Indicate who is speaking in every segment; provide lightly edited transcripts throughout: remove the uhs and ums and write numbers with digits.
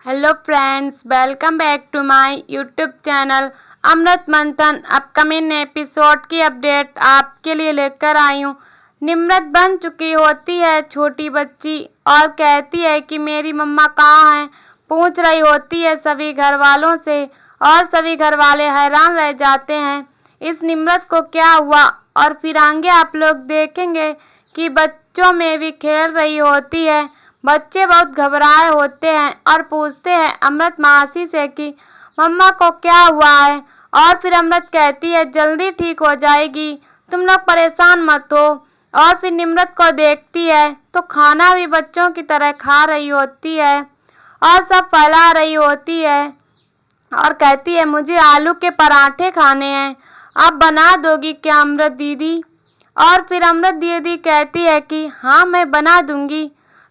Speaker 1: Hello friends, welcome back to my YouTube channel Amrit Manthan. Upcoming episode की update आपके लिए लेकर आई हूँ। निम्रत बन चुकी होती है छोटी बच्ची और कहती है कि मेरी मम्मा कहाँ हैं। पूछ रही होती है सभी घर वालों से और सभी घर वाले हैरान रह जाते हैं इस निम्रत को क्या हुआ। और फिर आगे आप लोग देखेंगे कि बच्चों में भी खेल रही होती है। बच्चे बहुत घबराए होते हैं और पूछते हैं अमृत मासी से कि मम्मा को क्या हुआ है। और फिर अमृत कहती है जल्दी ठीक हो जाएगी, तुम लोग परेशान मत हो। और फिर निम्रत को देखती है तो खाना भी बच्चों की तरह खा रही होती है और सब फैला रही होती है और कहती है मुझे आलू के पराठे खाने हैं, आप बना दोगी क्या अमृत दीदी। और फिर अमृत दीदी कहती है कि हाँ मैं बना दूंगी,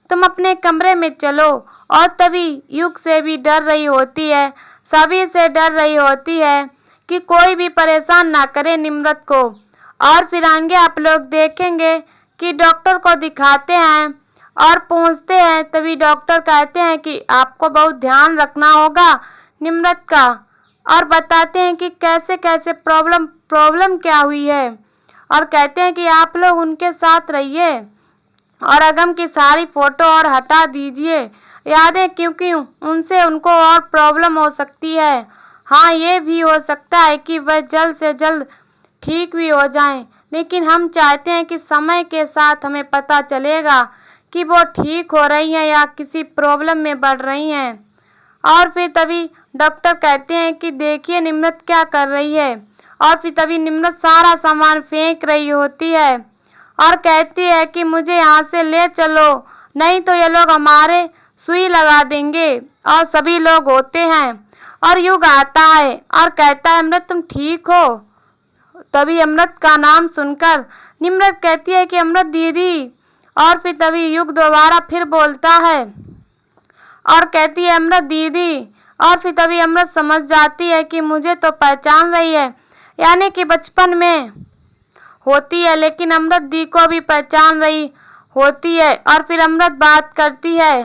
Speaker 1: तुम अपने कमरे में चलो। और तभी युग से भी डर रही होती है, सभी से डर रही होती है कि कोई भी परेशान ना करे निम्रत को। और फिर आगे आप लोग देखेंगे कि डॉक्टर को दिखाते हैं और पूछते हैं, तभी डॉक्टर कहते हैं कि आपको बहुत ध्यान रखना होगा निम्रत का। और बताते हैं कि कैसे कैसे प्रॉब्लम क्या हुई है और कहते हैं कि आप लोग उनके साथ रहिए और अगम की सारी फोटो और हटा दीजिए यादें, क्योंकि उनसे उनको और प्रॉब्लम हो सकती है। हाँ, ये भी हो सकता है कि वह जल्द से जल्द ठीक भी हो जाएं, लेकिन हम चाहते हैं कि समय के साथ हमें पता चलेगा कि वो ठीक हो रही हैं या किसी प्रॉब्लम में बढ़ रही हैं। और फिर तभी डॉक्टर कहते हैं कि देखिए निम्रत क्या कर रही है। और फिर तभी निम्रत सारा सामान फेंक रही होती है और कहती है कि मुझे यहाँ से ले चलो, नहीं तो ये लोग हमारे सुई लगा देंगे। और सभी लोग होते हैं और युग आता है और कहता है अमृत तुम ठीक हो। तभी अमृत का नाम सुनकर निम्रत कहती है कि अमृत दीदी। और फिर तभी युग दोबारा फिर बोलता है और कहती है अमृत दीदी। और फिर तभी अमृत समझ जाती है कि मुझे तो पहचान रही है, यानी कि बचपन में होती है, लेकिन अमृत दी को भी पहचान रही होती है। और फिर अमृत बात करती है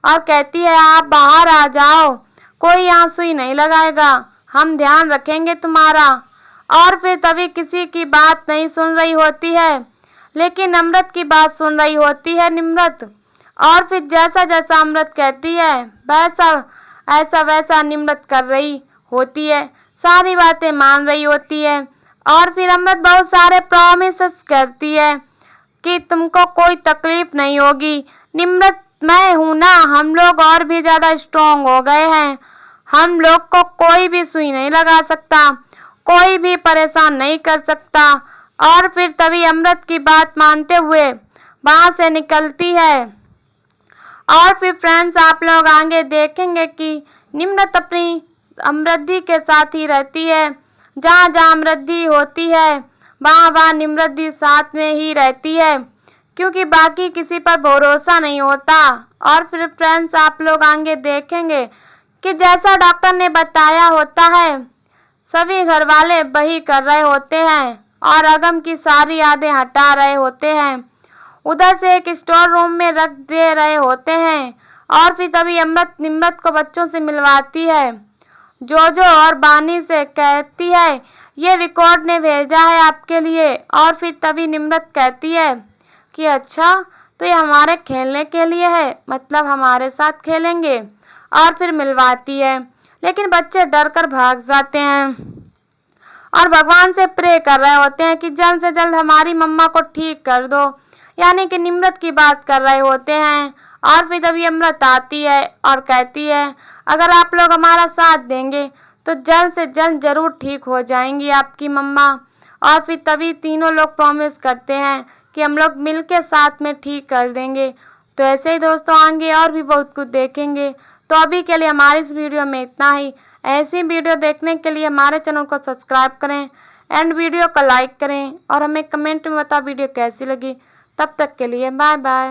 Speaker 1: और कहती है आप बाहर आ जाओ, कोई यहाँ सुई नहीं लगाएगा, हम ध्यान रखेंगे तुम्हारा। और फिर तभी किसी की बात नहीं सुन रही होती है, लेकिन अमृत की बात सुन रही होती है निम्रत। और फिर जैसा जैसा अमृत कहती है वैसा निम्रत कर रही होती है, सारी बातें मान रही होती है। और फिर अमृत बहुत सारे प्रॉमिसेस करती है कि तुमको कोई तकलीफ नहीं होगी निम्रत, मैं हूं ना, हम लोग और भी ज्यादा स्ट्रॉन्ग हो गए हैं, हम लोग को कोई भी सुई नहीं लगा सकता, कोई भी परेशान नहीं कर सकता। और फिर तभी अमृत की बात मानते हुए वहां से निकलती है। और फिर फ्रेंड्स आप लोग आगे देखेंगे कि निम्रत अपनी अमृति के साथ ही रहती है, जहाँ जहाँ अमृति होती है वहाँ वहाँ निम्रति साथ में ही रहती है, क्योंकि बाकी किसी पर भरोसा नहीं होता। और फिर फ्रेंड्स आप लोग आगे देखेंगे कि जैसा डॉक्टर ने बताया होता है सभी घर वाले वही कर रहे होते हैं और अगम की सारी यादें हटा रहे होते हैं, उधर से एक स्टोर रूम में रख दे रहे होते हैं। और फिर तभी अमृत निम्रत को बच्चों से मिलवाती है, जोजो और बानी से कहती है ये रिकॉर्ड ने भेजा है आपके लिए। और फिर तभी निम्रत कहती है कि अच्छा तो ये हमारे खेलने के लिए है, मतलब हमारे साथ खेलेंगे। और फिर मिलवाती है, लेकिन बच्चे डर कर भाग जाते हैं और भगवान से प्रे कर रहे होते हैं कि जल्द से जल्द हमारी मम्मा को ठीक कर दो, यानी कि निम्रत की बात कर रहे होते हैं। और फिर तभी अमृत आती है और कहती है अगर आप लोग हमारा साथ देंगे तो जल्द से जल्द जरूर ठीक हो जाएंगी आपकी मम्मा। और फिर तभी तीनों लोग प्रॉमिस करते हैं कि हम लोग मिलके साथ में ठीक कर देंगे। तो ऐसे ही दोस्तों आगे और भी बहुत कुछ देखेंगे। तो अभी के लिए हमारी इस वीडियो में इतना ही। ऐसी वीडियो देखने के लिए हमारे चैनल को सब्सक्राइब करें एंड वीडियो को लाइक करें और हमें कमेंट में बताओ वीडियो कैसी लगी। तब तक के लिए बाय बाय।